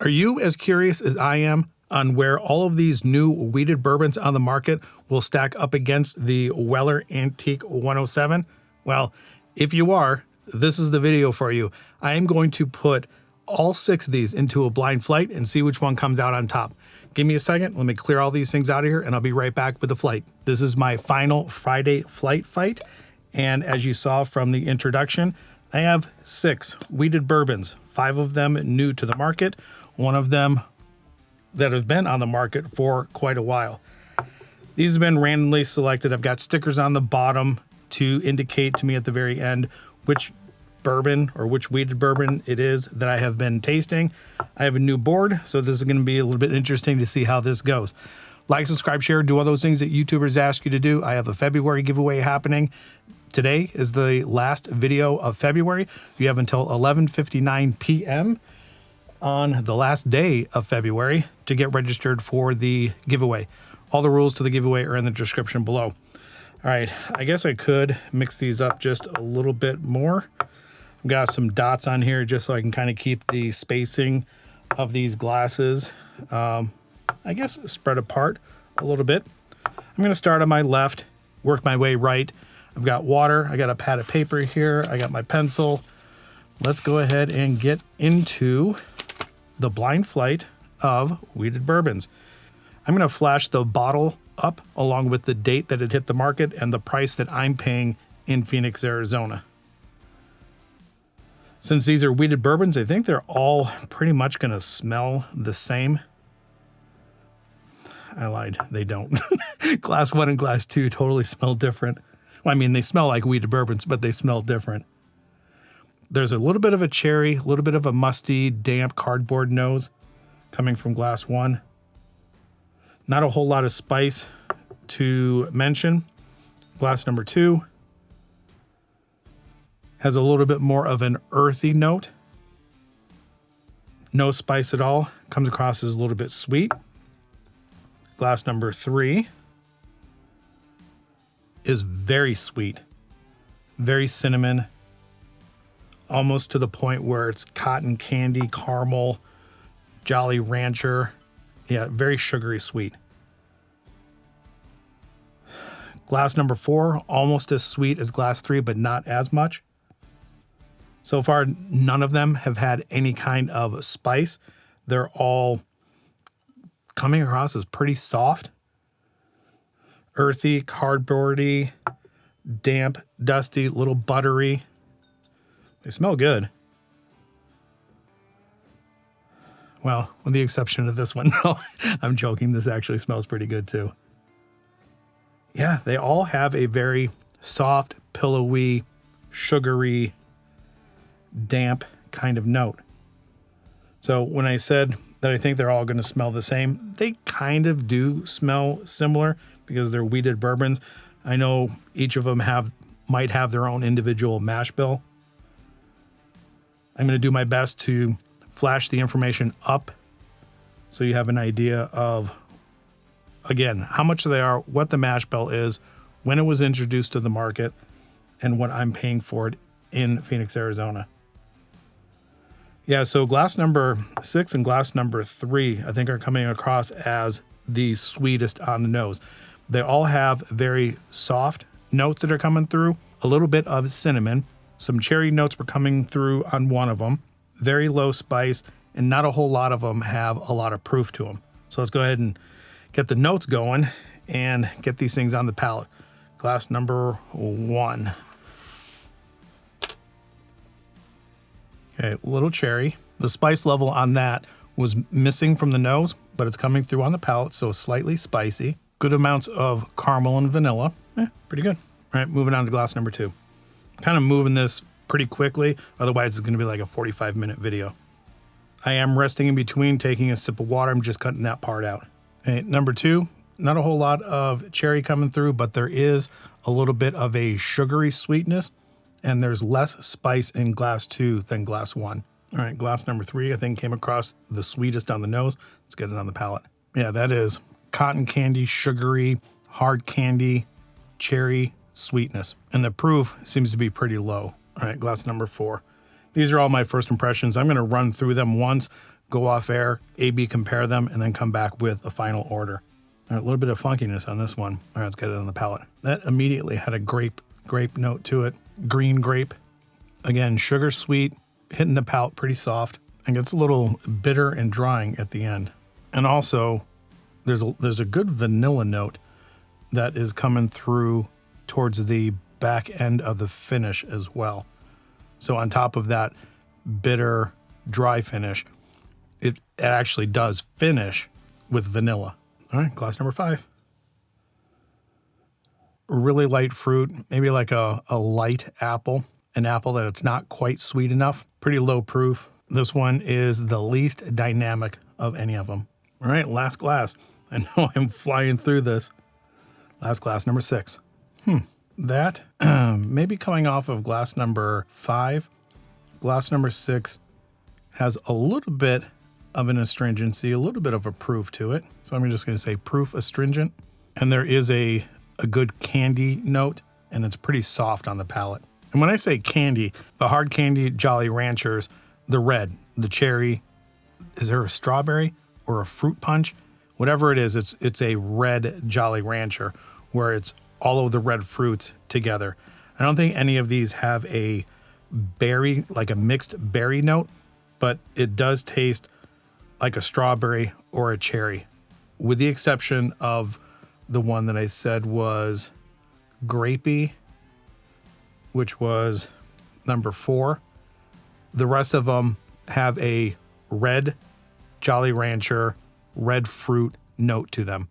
Are you as curious as I am on where all of these new wheated bourbons on the market will stack up against the Weller Antique 107? Well, if you are, this is the video for you. I am going to put all 6 of these into a blind flight and see which one comes out on top. Give me a second, let me clear all these things out of here and I'll be right back with the flight. This is my final Friday flight fight. And as you saw from the introduction, I have 6 wheated bourbons, 5 of them new to the market, 1 of them that has been on the market for quite a while. These have been randomly selected. I've got stickers on the bottom to indicate to me at the very end which bourbon or which wheated bourbon it is that I have been tasting. I have a new board, so this is going to be a little bit interesting to see how this goes. Like, subscribe, share, do all those things that YouTubers ask you to do. I have a February giveaway happening. Today is the last video of February. You have until 11:59 p.m. on the last day of February to get registered for the giveaway. All the rules to the giveaway are in the description below. All right, I guess I could mix these up just a little bit more. I've got some dots on here just so I can kind of keep the spacing of these glasses, I guess, spread apart a little bit. I'm going to start on my left, work my way right. I've got water, I got a pad of paper here, I got my pencil. Let's go ahead and get into the blind flight of wheated bourbons. I'm going to flash the bottle up along with the date that it hit the market and the price that I'm paying in Phoenix, Arizona. Since these are wheated bourbons, I think they're all pretty much going to smell the same. I lied, they don't. Glass 1 and glass 2 totally smell different. Well, I mean, they smell like wheated bourbons, but they smell different. There's a little bit of a cherry, a little bit of a musty, damp cardboard nose coming from glass 1. Not a whole lot of spice to mention. Glass number 2 has a little bit more of an earthy note. No spice at all. Comes across as a little bit sweet. Glass number 3 is very sweet, very cinnamon, almost to the point where it's cotton candy, caramel, Jolly Rancher. Yeah, very sugary sweet. Glass number 4, almost as sweet as glass 3, but not as much. So far, none of them have had any kind of spice. They're all coming across as pretty soft. Earthy, cardboardy, damp, dusty, little buttery. They smell good. Well, with the exception of this one. No, I'm joking. This actually smells pretty good too. Yeah, they all have a very soft, pillowy, sugary, damp kind of note. So when I said that I think they're all going to smell the same, they kind of do smell similar because they're wheated bourbons. I know each of them might have their own individual mash bill. I'm going to do my best to flash the information up so you have an idea of, again, how much they are, what the mash bill is, when it was introduced to the market, and what I'm paying for it in Phoenix, Arizona. Yeah, so glass number 6 and glass number 3, I think, are coming across as the sweetest on the nose. They all have very soft notes that are coming through, a little bit of cinnamon, some cherry notes were coming through on one of them, very low spice, and not a whole lot of them have a lot of proof to them. So let's go ahead and get the notes going and get these things on the palate. Glass number 1. Okay, little cherry. The spice level on that was missing from the nose, but it's coming through on the palate, so slightly spicy. Good amounts of caramel and vanilla. Pretty good. All right, moving on to glass number 2. Kind of moving this pretty quickly, otherwise it's going to be like a 45-minute video. I am resting in between, taking a sip of water. I'm just cutting that part out. Okay, number 2, not a whole lot of cherry coming through, but there is a little bit of a sugary sweetness, and there's less spice in glass 2 than glass 1. All right, glass number 3, I think, came across the sweetest on the nose. Let's get it on the palate. Yeah, that is cotton candy, sugary, hard candy, cherry sweetness. And the proof seems to be pretty low. All right, glass number 4. These are all my first impressions. I'm going to run through them once, go off air, A/B compare them, and then come back with a final order. All right, a little bit of funkiness on this one. All right, let's get it on the palate. That immediately had a grape note to it. Green grape. Again, sugar sweet, hitting the palate pretty soft, and gets a little bitter and drying at the end. And also, there's a good vanilla note that is coming through towards the back end of the finish as well. So on top of that bitter, dry finish, it actually does finish with vanilla. All right, glass number 5. Really light fruit, maybe like a light apple, an apple that it's not quite sweet enough. Pretty low proof. This one is the least dynamic of any of them. All right, last glass. I know I'm flying through this. Last glass, number 6. That, maybe coming off of glass number 5. Glass number 6 has a little bit of an astringency, a little bit of a proof to it. So I'm just going to say proof astringent. And there is a good candy note, and it's pretty soft on the palate. And when I say candy, the hard candy Jolly Ranchers, the red, the cherry, is there a strawberry or a fruit punch? Whatever it is, it's a red Jolly Rancher where it's all of the red fruits together. I don't think any of these have a berry, like a mixed berry note, but it does taste like a strawberry or a cherry, with the exception of the one that I said was grapey, which was number 4. The rest of them have a red Jolly Rancher, red fruit note to them.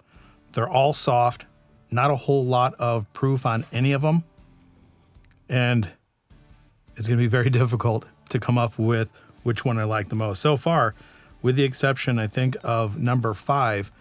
They're all soft, not a whole lot of proof on any of them. And it's going to be very difficult to come up with which one I like the most. So far, with the exception, I think, of number 5,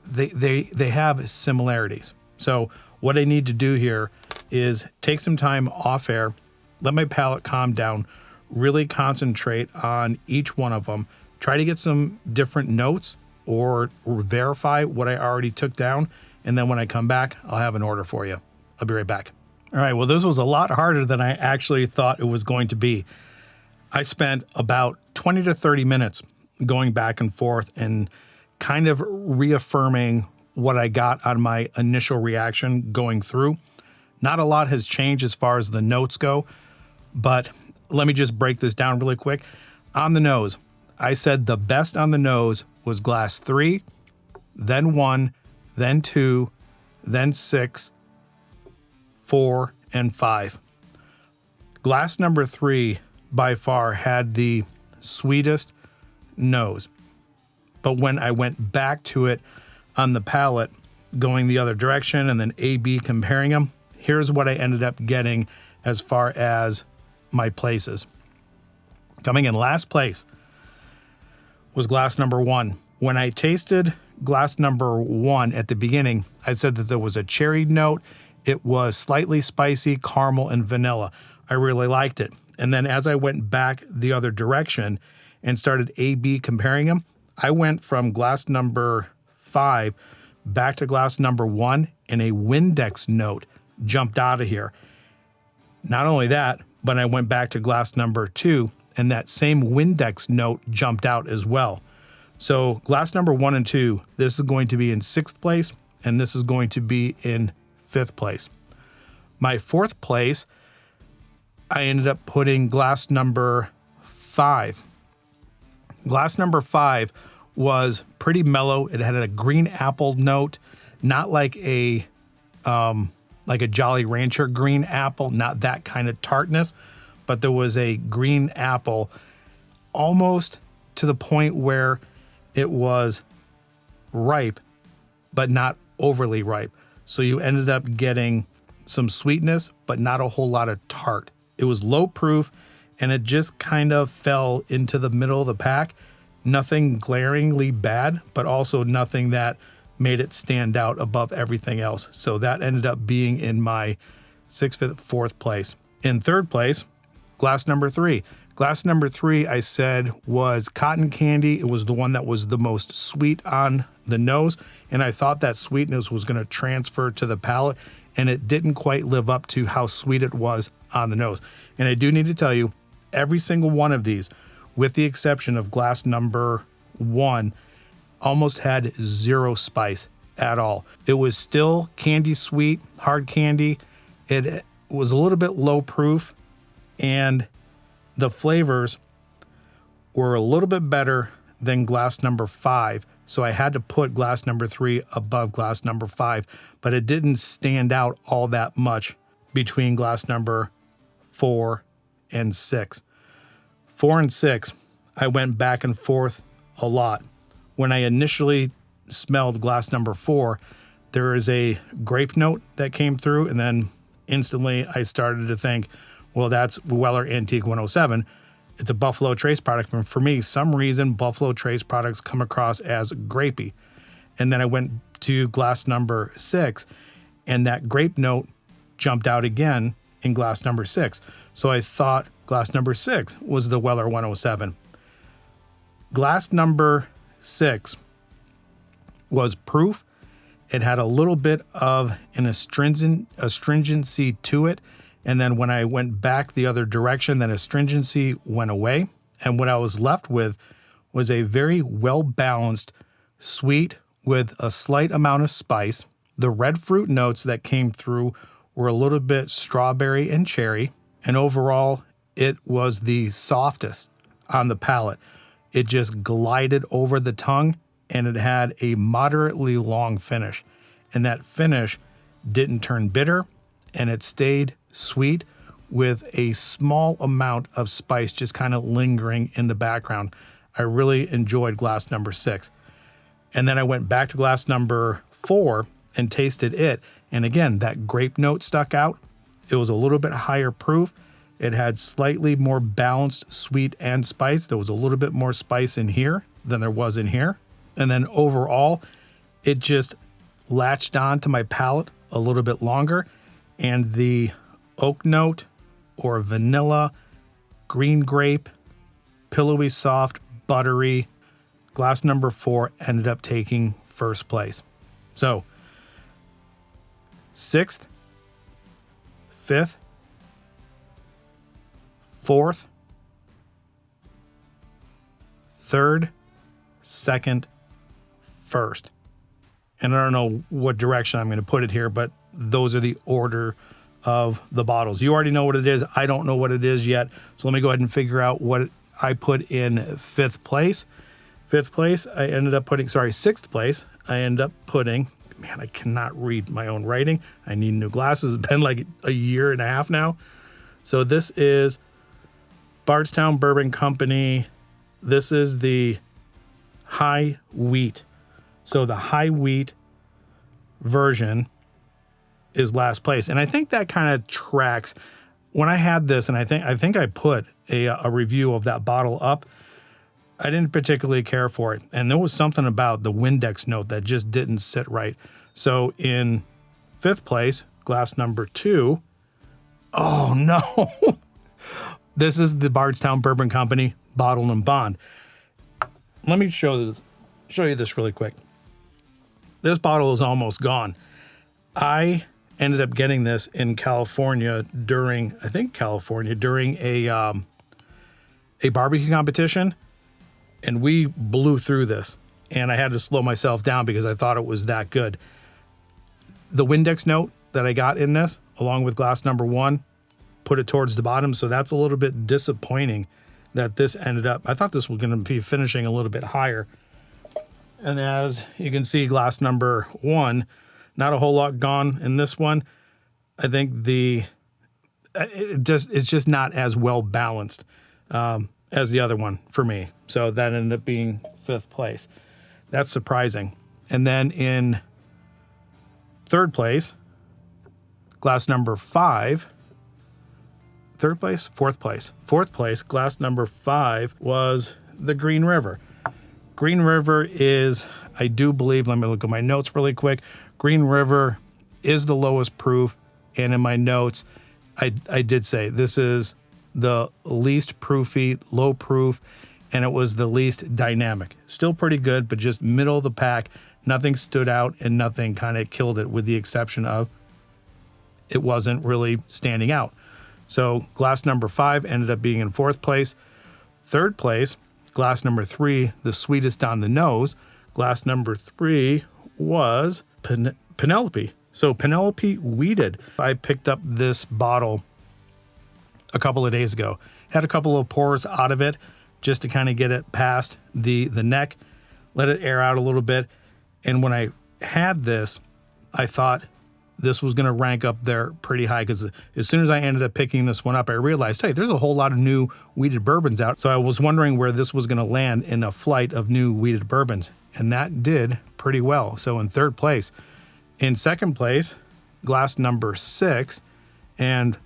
they have similarities. So what I need to do here is take some time off air, let my palate calm down, really concentrate on each one of them, try to get some different notes or verify what I already took down. And then when I come back, I'll have an order for you. I'll be right back. All right, well, this was a lot harder than I actually thought it was going to be. I spent about 20 to 30 minutes going back and forth and kind of reaffirming what I got on my initial reaction going through. Not a lot has changed as far as the notes go, but let me just break this down really quick. On the nose, I said the best on the nose was glass 3, then 1, then 2, then 6, 4, and 5. Glass number 3 by far had the sweetest nose. But when I went back to it on the palate, going the other direction and then A/B comparing them, here's what I ended up getting as far as my places. Coming in last place was glass number 1. When I tasted glass number 1 at the beginning, I said that there was a cherry note. It was slightly spicy, caramel, and vanilla. I really liked it. And then as I went back the other direction and started A/B comparing them, I went from glass number 5 back to glass number 1, and a Windex note jumped out of here. Not only that, but I went back to glass number 2, and that same Windex note jumped out as well. So glass number 1 and 2, this is going to be in 6th place, and this is going to be in 5th place. My 4th place, I ended up putting glass number 5. Glass number 5 was pretty mellow. It had a green apple note, not like a Jolly Rancher green apple, not that kind of tartness, but there was a green apple almost to the point where it was ripe, but not overly ripe. So you ended up getting some sweetness, but not a whole lot of tart. It was low proof, and it just kind of fell into the middle of the pack. Nothing glaringly bad, but also nothing that made it stand out above everything else. So that ended up being in my 6th, 5th, 4th place. In 3rd place, glass number 3. Glass number 3, I said, was cotton candy. It was the one that was the most sweet on the nose, and I thought that sweetness was going to transfer to the palate, and it didn't quite live up to how sweet it was on the nose. And I do need to tell you, every single one of these with the exception of glass number 1, almost had zero spice at all. It was still candy sweet, hard candy. It was a little bit low proof, and the flavors were a little bit better than glass number 5. So I had to put glass number 3 above glass number 5, but it didn't stand out all that much between glass number 4 and 6. 4 and 6, I went back and forth a lot. When I initially smelled glass number 4, there is a grape note that came through, and then instantly I started to think, well, that's Weller Antique 107. It's a Buffalo Trace product. And for me, some reason, Buffalo Trace products come across as grapey. And then I went to glass number 6, and that grape note jumped out again in glass number 6. So I thought glass number 6 was the Weller 107. Glass number 6 was proof. It had a little bit of an astringency to it. And then when I went back the other direction, that astringency went away. And what I was left with was a very well-balanced sweet with a slight amount of spice. The red fruit notes that came through were a little bit strawberry and cherry. And overall, it was the softest on the palate. It just glided over the tongue, and it had a moderately long finish. And that finish didn't turn bitter, and it stayed sweet with a small amount of spice just kind of lingering in the background. I really enjoyed glass number 6. And then I went back to glass number 4 and tasted it. And again, that grape note stuck out. It was a little bit higher proof. It had slightly more balanced sweet and spice. There was a little bit more spice in here than there was in here. And then overall, it just latched on to my palate a little bit longer. And the oak note or vanilla, green grape, pillowy soft, buttery, glass number 4 ended up taking first place. So 6th, 5th, 4th, 3rd, 2nd, 1st. And I don't know what direction I'm going to put it here, but those are the order of the bottles. You already know what it is. I don't know what it is yet. So let me go ahead and figure out what I put in 5th place. 5th place, I ended up putting, 6th place, I ended up putting, man, I cannot read my own writing. I need new glasses. It's been like a year and a half now. So this is Bardstown Bourbon Company. This is the high wheat. So the high wheat version is last place. And I think that kind of tracks. When I had this, and I think I put a review of that bottle up, I didn't particularly care for it. And there was something about the Windex note that just didn't sit right. So in 5th place, glass number 2, oh no. This is the Bardstown Bourbon Company Bottle and Bond. Let me show you this really quick. This bottle is almost gone. I ended up getting this in California during a barbecue competition, and we blew through this, and I had to slow myself down because I thought it was that good. The Windex note that I got in this, along with glass number 1, put it towards the bottom, so that's a little bit disappointing that this ended up. I thought this was going to be finishing a little bit higher. And as you can see, glass number 1, not a whole lot gone in this one. I think it's just not as well balanced as the other one for me. So that ended up being 5th place. That's surprising. And then in 3rd place, glass number 5. 3rd place, 4th place. 4th place, glass number 5 was the Green River. Green River is, I do believe, let me look at my notes really quick. Green River is the lowest proof. And in my notes, I did say this is the least proofy, low proof, and it was the least dynamic. Still pretty good, but just middle of the pack. Nothing stood out and nothing kind of killed it, with the exception of it wasn't really standing out. So glass number 5 ended up being in 4th place. Third place, glass number 3, the sweetest on the nose. Glass number 3 was Penelope. So Penelope Wheated. I picked up this bottle a couple of days ago. Had a couple of pours out of it just to kind of get it past the neck, let it air out a little bit. And when I had this, I thought this was going to rank up there pretty high, because as soon as I ended up picking this one up, I realized, hey, there's a whole lot of new wheated bourbons out. So I was wondering where this was going to land in a flight of new wheated bourbons, and that did pretty well. So in third place. In second place, glass number 6, and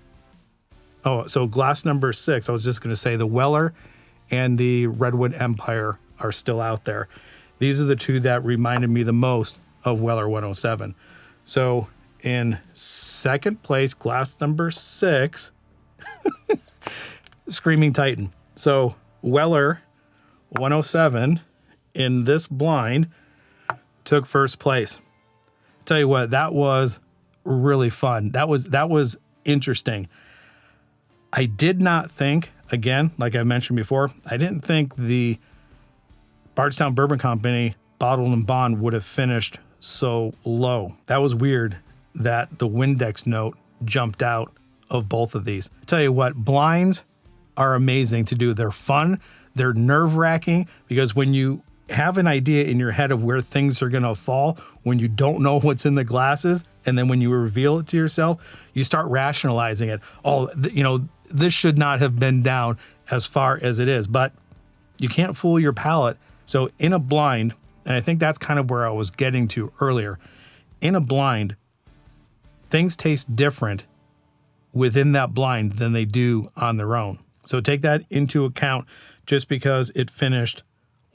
so glass number 6, I was just going to say the Weller and the Redwood Empire are still out there. These are the two that reminded me the most of Weller 107. So in second place, glass number 6, Screaming Titan. So Weller 107 in this blind took first place. Tell you what, that was really fun. That was interesting. I did not think, again, like I mentioned before, I didn't think the Bardstown Bourbon Company Bottled and Bond would have finished so low. That was weird that the Windex note jumped out of both of these. I tell you what, blinds are amazing to do. They're fun. They're nerve-wracking, because when you have an idea in your head of where things are going to fall, when you don't know what's in the glasses, and then when you reveal it to yourself, you start rationalizing it. Oh, this should not have been down as far as it is, but you can't fool your palate. So in a blind, and I think that's kind of where I was getting to earlier, in a blind, things taste different within that blind than they do on their own. So take that into account. Just because it finished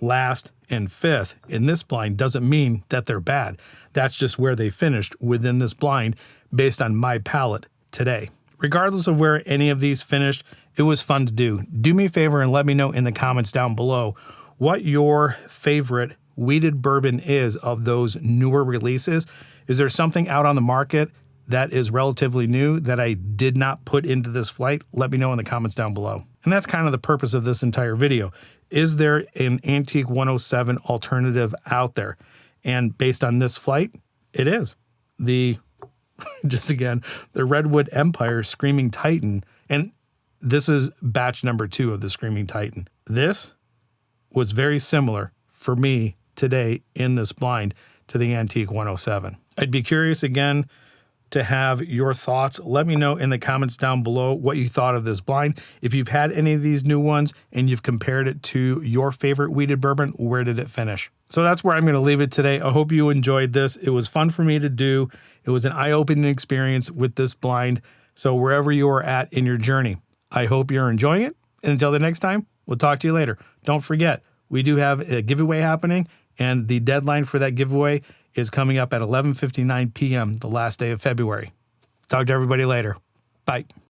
last and 5th in this blind doesn't mean that they're bad. That's just where they finished within this blind based on my palate today. Regardless of where any of these finished, it was fun to do. Do me a favor and let me know in the comments down below what your favorite wheated bourbon is of those newer releases. Is there something out on the market that is relatively new that I did not put into this flight? Let me know in the comments down below. And that's kind of the purpose of this entire video. Is there an Antique 107 alternative out there? And based on this flight, it is. Just again, the Redwood Empire Screaming Titan. And this is batch number 2 of the Screaming Titan. This was very similar for me today in this blind to the Antique 107. I'd be curious again to have your thoughts. Let me know in the comments down below what you thought of this blind. If you've had any of these new ones and you've compared it to your favorite wheated bourbon, where did it finish? So that's where I'm going to leave it today. I hope you enjoyed this. It was fun for me to do. It was an eye-opening experience with this blind. So wherever you are at in your journey, I hope you're enjoying it. And until the next time, we'll talk to you later. Don't forget, we do have a giveaway happening, and the deadline for that giveaway is coming up at 11:59 p.m., the last day of February. Talk to everybody later. Bye.